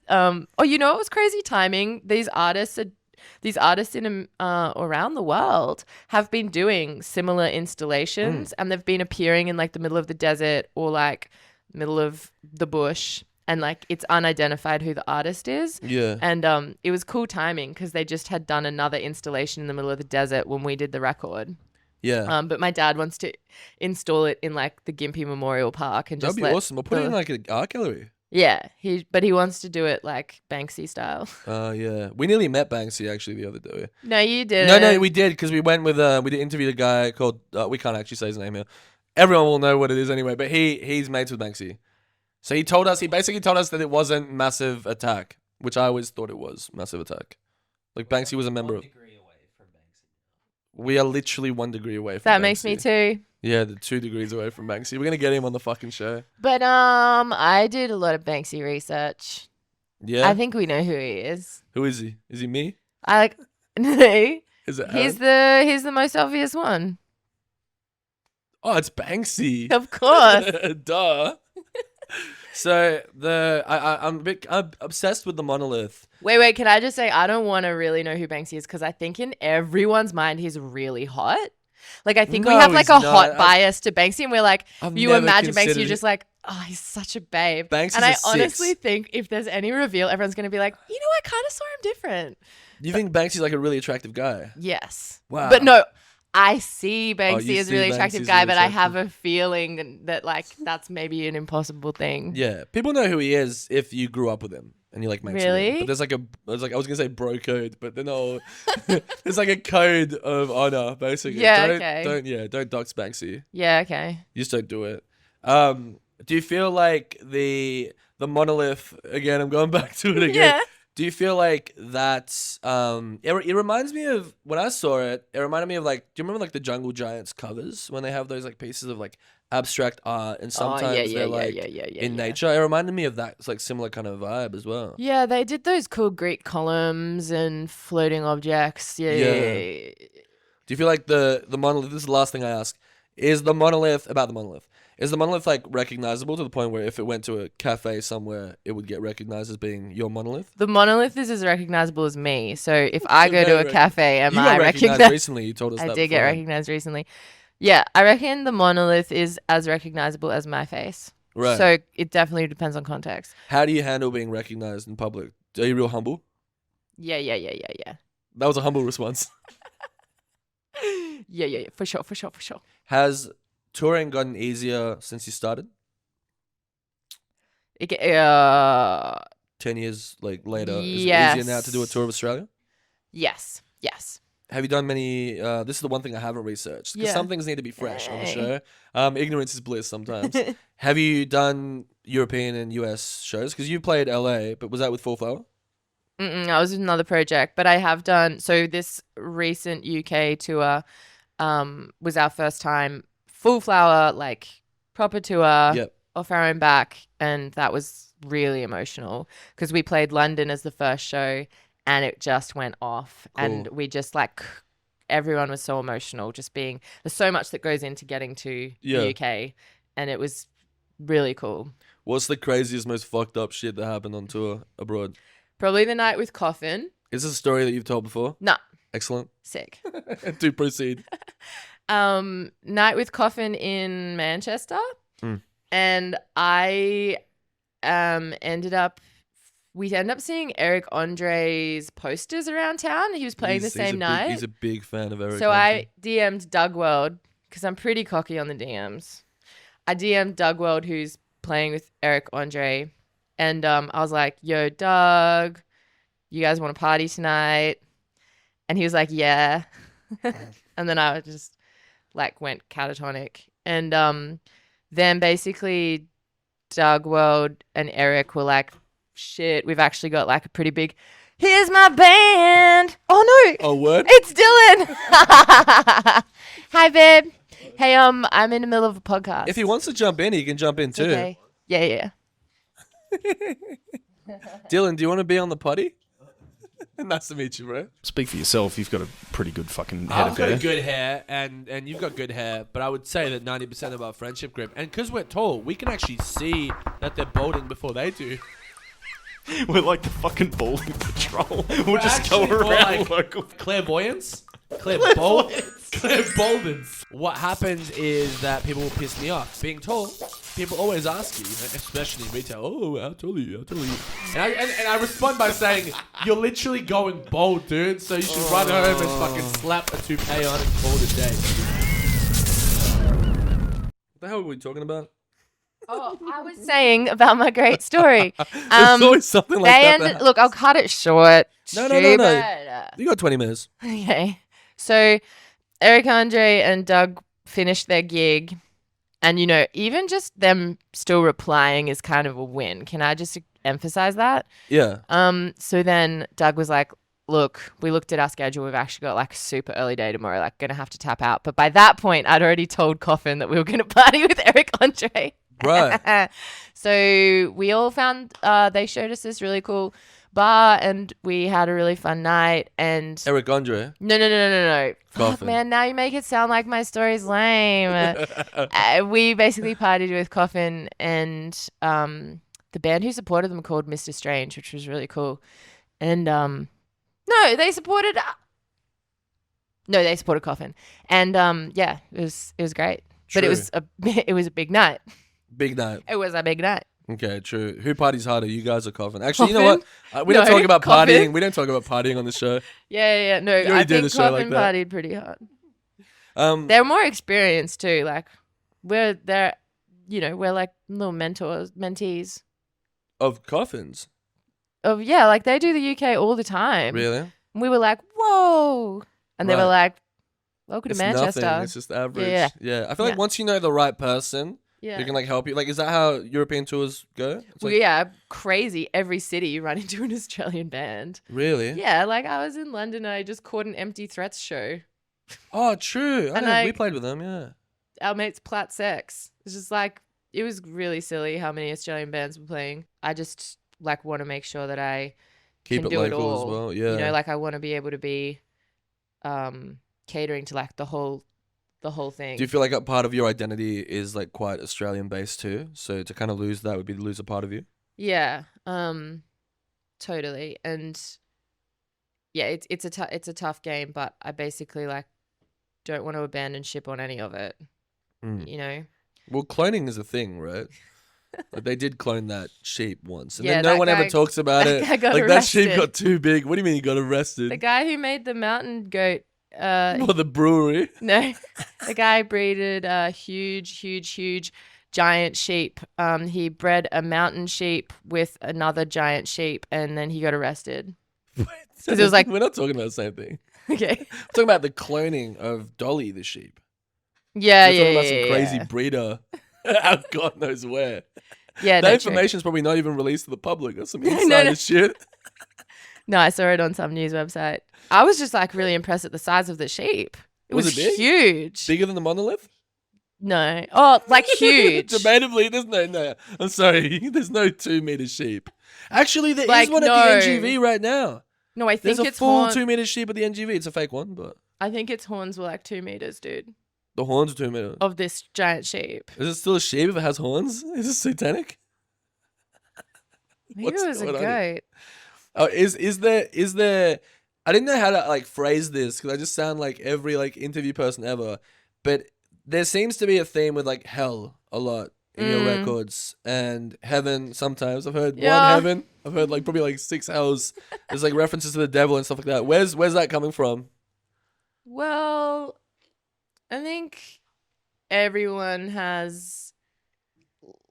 Oh, you know what was crazy timing? These artists in around the world have been doing similar installations, and they've been appearing in like the middle of the desert or like middle of the bush, and like it's unidentified who the artist is. Yeah. And it was cool timing because they just had done another installation in the middle of the desert when we did the record. Yeah. But my dad wants to install it in like the Gympie Memorial Park and just That'd be awesome. I'll put it in like an art gallery. Yeah, he wants to do it like Banksy style. Yeah. We nearly met Banksy actually the other day. No, you didn't. No, we did because we went with we did interview a guy called we can't actually say his name here. Everyone will know what it is anyway. But he's mates with Banksy, so he basically told us that it wasn't Massive Attack, which I always thought it was Massive Attack. Like Banksy was a member of. We are literally 1 degree away from That Banksy. makes me too. Yeah, the 2 degrees away from Banksy. We're gonna get him on the fucking show. But I did a lot of Banksy research. Yeah. I think we know who he is. Who is he? Is he me? No, Is it? he's Aaron? the most obvious one. Oh, it's Banksy. Of course. Duh. So I'm obsessed with the monolith. Wait, can I just say I don't want to really know who Banksy is because I think in everyone's mind he's really hot. Like I think we No, have like he's a not. hot bias to Banksy and we're like, I've you never imagine Banksy, considered you're it. just like, oh, he's such a babe. Banksy's and I a 6. honestly think if there's any reveal, everyone's going to be like, you know, I kind of saw him different. You think Banksy's like a really attractive guy? Yes. Wow. But no, I see Banksy you as a see really attractive Banksy's guy, really but I have a feeling that like that's maybe an impossible thing. Yeah, people know who he is if you grew up with him and you like mates with him. Really? But there's I was gonna say bro code, but then there's like a code of honor basically. Yeah, Don't dox Banksy. Yeah, okay. You just don't do it. Do you feel like the monolith again? I'm going back to it again. Yeah. Do you feel like that's it reminds me of when I saw it, it reminded me of like, do you remember like the Jungle Giants covers when they have those like pieces of like abstract art and sometimes they're like in nature? It reminded me of that. It's like similar kind of vibe as well. Yeah, they did those cool Greek columns and floating objects. Yeah. Do you feel like the monolith, this is the last thing I ask, is the monolith like recognizable to the point where if it went to a cafe somewhere, it would get recognized as being your monolith? The monolith is as recognizable as me. So if I go to a cafe, am You I got recognized recognized? recently. You told us I that did get before. recognized recently. Yeah, I reckon the monolith is as recognizable as my face. Right. So it definitely depends on context. How do you handle being recognized in public? Are you real humble? Yeah. That was a humble response. Yeah. For sure. Has touring gotten easier since you started? 10 years like later, is it easier now to do a tour of Australia? Yes. Have you done many? This is the one thing I haven't researched because Yeah. some things need to be fresh on the Hey. show. Ignorance is bliss sometimes. Have you done European and US shows? Because you played LA, but was that with Full Flower? I was with another project, but I have done. So this recent UK tour was our first time Full Flower, like proper tour Yep. off our own back. And that was really emotional because we played London as the first show and it just went off. Cool. And we just like, everyone was so emotional just being, there's so much that goes into getting to the UK. And it was really cool. What's the craziest, most fucked up shit that happened on tour abroad? Probably the night with Coffin. Is this a story that you've told before? Nah, Excellent. sick. Do proceed. Night with Coffin in Manchester. And I ended up seeing Eric Andre's posters around town. He was playing the same night. He's a big fan of Eric. So I DM'd Doug World because I'm pretty cocky on the DMs. I DM'd Doug World who's playing with Eric Andre. And I was like, yo, Doug, you guys want to party tonight? And he was like, yeah. And then I just like went catatonic. And then basically Doug World and Eric were like, shit, we've actually got like a pretty big, here's my band. Oh no. Oh, what? It's Dylan. Hi, babe. Hey, I'm in the middle of a podcast. If he wants to jump in, he can jump in too. Okay. Yeah. Dylan, do you want to be on the potty? Nice to meet you, bro. Speak for yourself. You've got a pretty good fucking head I've of got hair. a good hair, and you've got good hair, but I would say that 90% of our friendship group, and because we're tall, we can actually see that they're balding before they do. We're like the fucking balding patrol. We'll just go actually more around like local. Clairvoyance? Clairvoldance. What happens is that people will piss me off. Being tall, people always ask you, especially in retail, oh, how tall are you? How tall are you? And I respond by saying, you're literally going bald, dude, so you should run home and fucking slap a toupee on and call it a day. What the hell were we talking about? Oh, I was saying about my great story. There's always something like that. that Look, I'll cut it short. No. You got 20 minutes. Okay. So Eric Andre and Doug finished their gig, and even just them still replying is kind of a win. Can I just emphasize that? Yeah. So then Doug was like, look, we looked at our schedule. We've actually got like a super early day tomorrow, like going to have to tap out. But by that point, I'd already told Coffin that we were going to party with Eric Andre. Right. So we all found, they showed us this really cool bar, and we had a really fun night. And Eric Andre. No. Fuck, Coffin. man, now you make it sound like my story's lame. We basically partied with Coffin and the band who supported them called Mr. Strange, which was really cool. And no, they supported Coffin. And yeah, it was great. True. But it was a big night. Big night. It was a big night. Okay, true. Who parties harder, you guys or Coffin? Actually, you know what? Coffin? We don't No, talk about Coffin. partying. We don't talk about partying on the show. Yeah. No, You already I did think a show like Coffin that. partied pretty hard. They're They're more experienced too. Like we're like little mentees. of Coffins. Yeah, like they do the UK all the time. Really? And we were like, whoa. And they were Right. like, welcome It's to Manchester. nothing. It's just average. Yeah. I feel like Yeah. once you know the right person, Yeah. they can like help you. Like, is that how European tours go? It's Well, like, yeah, crazy. Every city you run into an Australian band. Really? Yeah, like I was in London and I just caught an Empty Threats show. Oh, true. And We played with them, yeah. Our mates Platt Sex. It's just like, it was really silly how many Australian bands were playing. I just like want to make sure that I Keep can it do local it all. as well, yeah. Like I want to be able to be catering to like the whole thing. Do you feel like a part of your identity is like quite Australian based too? So to kind of lose that would be to lose a part of you? Yeah, totally. And yeah, it's a tough game, but I basically like don't want to abandon ship on any of it. Mm. Well, cloning is a thing, right? Like they did clone that sheep once, and Yeah, then no that one ever guy- talks about that it. guy got Like that sheep arrested. got too big. What do you mean he got arrested? The guy who made the mountain goat, For the brewery. no, the guy breeded a huge giant sheep. He bred a mountain sheep with another giant sheep, and then he got arrested. 'Cause it was like- we're not talking about the same thing. Okay. We're talking about the cloning of Dolly the sheep. Yeah, We're talking about yeah. some crazy breeder out God knows where. Yeah, That no, true. information is probably not even released to the public. That's some No, insider no. shit. No, I saw it on some news website. I was just like really impressed at the size of the sheep. It Was was, it big? huge. Bigger than the monolith? No. Oh, like huge. Debatably, there's no. I'm sorry, there's no 2 meter sheep. Actually, there is Like, one no. at the NGV right now. No, I There's think a it's full horn. 2 meter sheep at the NGV. It's a fake one, but I think its horns were like 2 meters, dude, the horns are 2 meters. of this giant sheep. Is it still a sheep if it has horns? Is it satanic? Maybe What's it was a going on here? goat. Oh, is there? I didn't know how to like phrase this because I just sound like every like interview person ever. But there seems to be a theme with like hell a lot in your records and heaven. Sometimes I've heard Yeah. one heaven. I've heard like probably like 6 hells. There's like references to the devil and stuff like that. Where's that coming from? Well, I think everyone has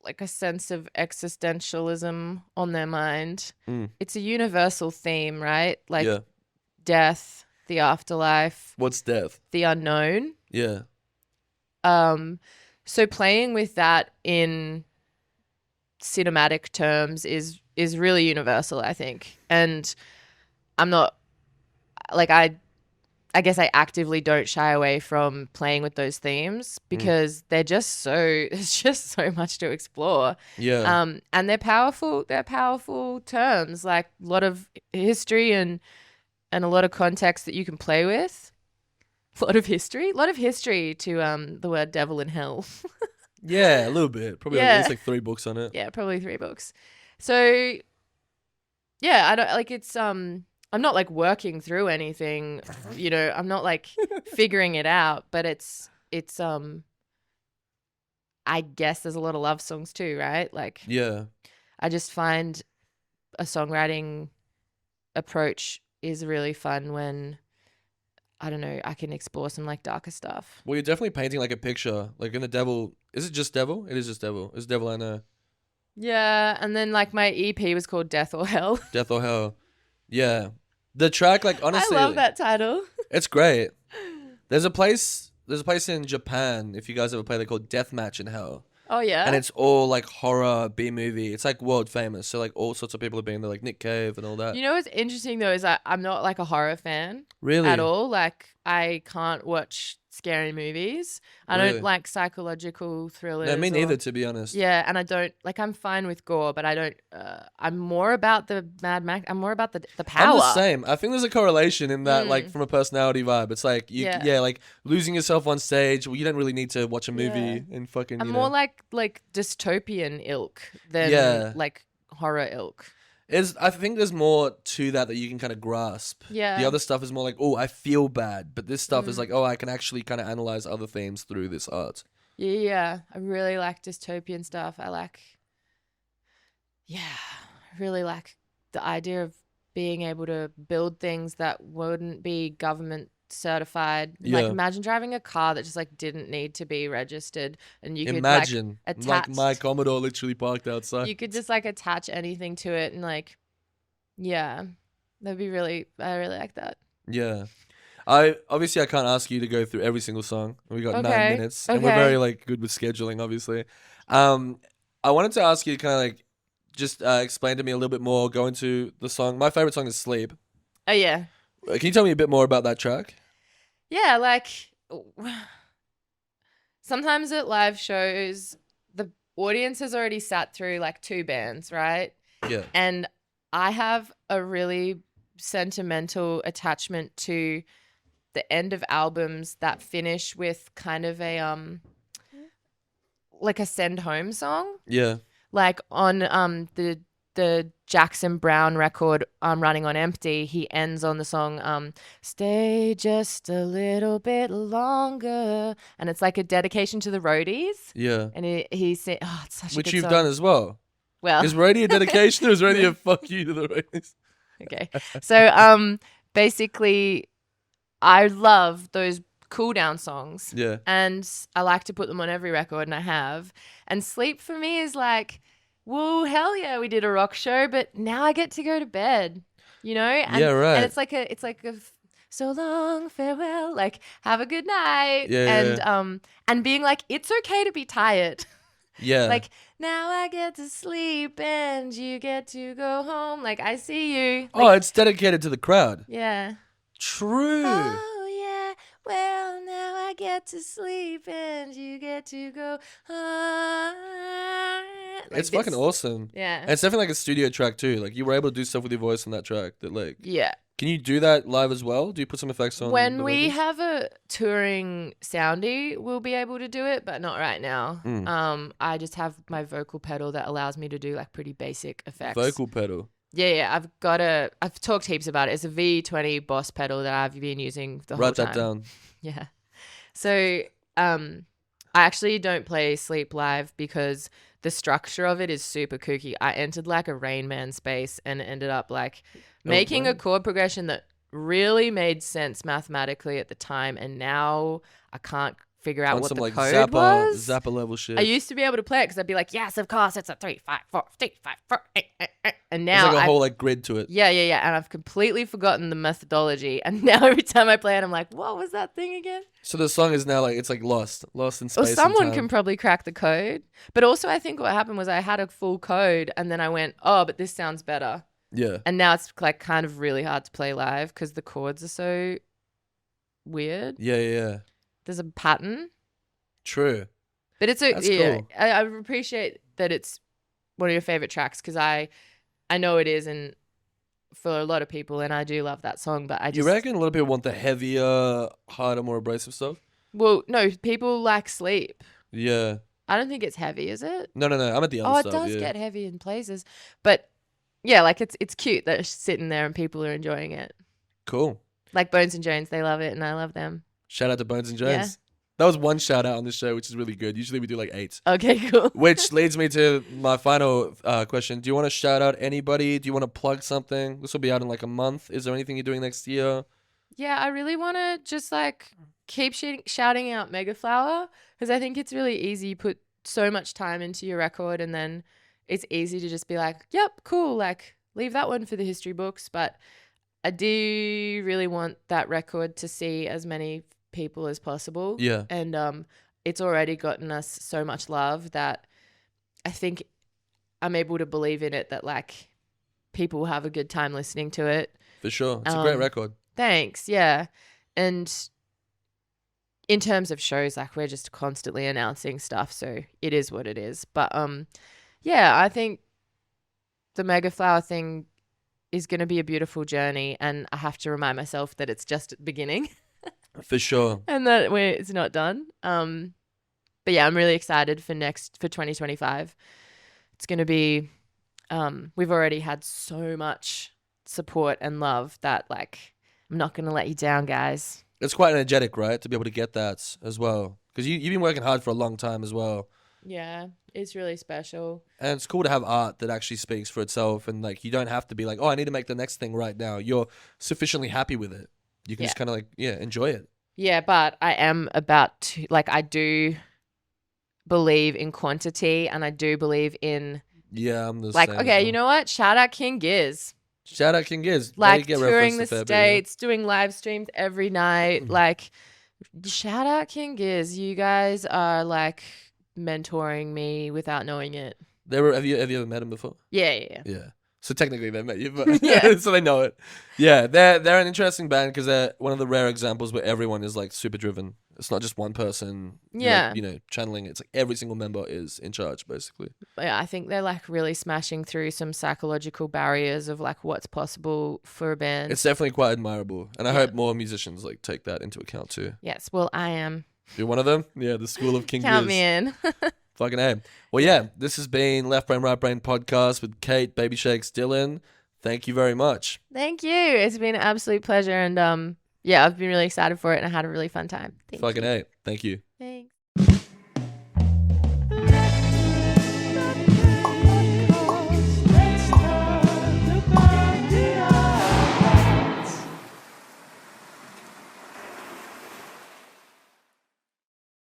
like a sense of existentialism on their mind. Mm. It's a universal theme, right? Like Yeah. death, the afterlife, What's death? the unknown. Yeah. So playing with that in cinematic terms is really universal, I think. And I'm not like I I guess I actively don't shy away from playing with those themes because they're just there's just so much to explore. Yeah. And they're powerful terms, like a lot of history and a lot of context that you can play with. A lot of history to the word devil and hell. Yeah, a little bit. Probably Yeah. at least like 3 books on it. Yeah, probably 3 books. So yeah, I don't like it's I'm not like working through anything, you know, I'm not like figuring it out, but it's I guess there's a lot of love songs too, right? Like Yeah. I just find a songwriting approach is really fun when I don't know, I can explore some like darker stuff. Well, you're definitely painting like a picture. Like in the devil. Is it just devil? It is just devil. It's devil I know. Yeah, and then like my EP was called Death or Hell. Death or hell. Yeah. The track, like honestly, I love that title. it's great. There's a place in Japan, if you guys ever play, they're called Deathmatch in Hell. Oh yeah. And it's all like horror, B-movie. It's like world famous. So like all sorts of people have been there, like Nick Cave and all that. You know what's interesting though is I'm not like a horror fan Really? at all. Like I can't watch scary movies. I Really? don't like psychological thrillers. No, me or- neither, to be honest. Yeah, and I don't like. I'm fine with gore, but I don't. I'm more about the Mad Max. I'm more about the power. I'm the same. I think there's a correlation in that, like from a personality vibe. It's like Yeah. like losing yourself on stage. Well, you don't really need to watch a movie Yeah. and fucking. I'm you more know. like dystopian ilk than Yeah. like horror ilk. I think there's more to that you can kind of grasp. Yeah. The other stuff is more like, oh, I feel bad, but this stuff is like, oh, I can actually kind of analyze other themes through this art. Yeah, I really like dystopian stuff. I really like the idea of being able to build things that wouldn't be government certified. Like Yeah. imagine driving a car that just like didn't need to be registered and you Imagine, could like attach my Commodore literally parked outside. you could just like attach anything to it and like yeah. I really like that. Yeah. I can't ask you to go through every single song. We got 9 Okay, minutes, and we're okay. very like good with scheduling, obviously. I wanted to ask you to kind of like just explain to me a little bit more. Go into the song. My favorite song is "Sleep." Oh yeah. Can you tell me a bit more about that track? Yeah, like sometimes at live shows, the audience has already sat through like 2 bands, right? Yeah. And I have a really sentimental attachment to the end of albums that finish with kind of a like a send home song. Yeah. Like on the Jackson Brown record, Running on Empty, he ends on the song, stay just a little bit longer. And it's like a dedication to the roadies. Yeah. And he said, oh, it's such a Which good you've song. done as well. Well, Is Roadie a dedication or is Roadie a fuck you to the Roadies? okay. So basically, I love those cool down songs. Yeah. And I like to put them on every record, and I have. And Sleep for me is like, whoa, hell yeah, we did a rock show, but now I get to go to bed, you know? And, Yeah, right. And it's like a so long, farewell, like have a good night. Yeah, And being like, it's okay to be tired. Yeah. Like, now I get to sleep and you get to go home. Like, I see you. oh, Like, it's dedicated to the crowd. yeah. True. Oh, yeah. Well, now I get to sleep and you get to go home. Like It's fucking this. awesome. Yeah. And it's definitely like a studio track too. Like you were able to do stuff with your voice on that track. That like, Yeah. can you do that live as well? Do you put some effects on? When the we vocals? have a touring soundy, we'll be able to do it, but not right now. I just have my vocal pedal that allows me to do like pretty basic effects. vocal pedal. Yeah. I've talked heaps about it. It's a V20 Boss pedal that I've been using the whole Write time. that down. Yeah. So, I actually don't play Sleep live because the structure of it is super kooky. I entered like a Rain Man space and ended up like making a right. chord progression that really made sense mathematically at the time, and now I can't figure out On what some the like code Zappa, was. Zappa level shit. I used to be able to play it because I'd be like, yes, of course, it's a 3 5 4 3 5 4 8, 8, 8. And There's now like a I've whole like grid to it. yeah, and I've completely forgotten the methodology. And now every time I play it, I'm like, what was that thing again? So the song is now like it's like lost in space. Or someone and time. can probably crack the code. But also I think what happened was I had a full code and then I went, oh, but this sounds better. Yeah. And now it's like kind of really hard to play live because the chords are so weird. Yeah. There's a pattern. True. But it's That's yeah. cool. I appreciate that it's one of your favorite tracks because I know it is, and for a lot of people, and I do love that song. But I just You reckon a lot of people want the heavier, harder, more abrasive stuff? well, no, people like Sleep. Yeah. I don't think it's heavy, is it? No. I'm at the other Oh, it stuff. does yeah. get heavy in places, but yeah, like it's cute that it's sitting there and people are enjoying it. Cool. Like Bones and Jones, they love it, and I love them. Shout out to Bones and Jones. Yeah. That was one shout out on this show, which is really good. Usually we do like 8. Okay, cool. Which leads me to my final question. Do you want to shout out anybody? Do you want to plug something? This will be out in like a month. Is there anything you're doing next year? Yeah, I really want to just like keep shouting out Megaflower because I think it's really easy. You put so much time into your record and then it's easy to just be like, yep, cool, like leave that one for the history books. But I do really want that record to see as many people as possible. Yeah. And it's already gotten us so much love that I think I'm able to believe in it that like people will have a good time listening to it. For sure. It's a great record. Thanks. Yeah. And in terms of shows, like we're just constantly announcing stuff, so it is what it is. But yeah, I think the Megaflower thing is going to be a beautiful journey, and I have to remind myself that it's just at the beginning. For sure. And that it's not done. But yeah, I'm really excited for 2025. It's going to be we've already had so much support and love that like I'm not going to let you down, guys. It's quite energetic, right? To be able to get that as well. Because you've been working hard for a long time as well. Yeah, it's really special. And it's cool to have art that actually speaks for itself. And like you don't have to be like, oh, I need to make the next thing right now. You're sufficiently happy with it. You can just kind of like, enjoy it. Yeah, but I am about to, like, I do believe in quantity and I do believe in, Yeah, I'm the like, same as okay, well. you know what? Shout out King Giz. Shout out King Giz. Like, They get touring referenced the a fair bit, yeah. States, doing live streams every night. Like, shout out King Giz. You guys are, like, mentoring me without knowing it. Have you ever met him before? Yeah. Yeah. So technically they met you, but Yeah. so they know it. Yeah, they're an interesting band because they're one of the rare examples where everyone is like super driven. It's not just one person. Yeah. Like, channeling. It's like every single member is in charge, basically. But yeah, I think they're, like, really smashing through some psychological barriers of, like, what's possible for a band. It's definitely quite admirable, and I hope more musicians like take that into account too. Yes, well, I am. You're one of them. Yeah, the School of King Count Giz. me in. Fucking A. Well, yeah, this has been Left Brain, Right Brain podcast with Kate Babyshakes Dilllon. Thank you very much. Thank you. It's been an absolute pleasure. And yeah, I've been really excited for it and I had a really fun time. Thank Fucking you. A. Thank you. Thank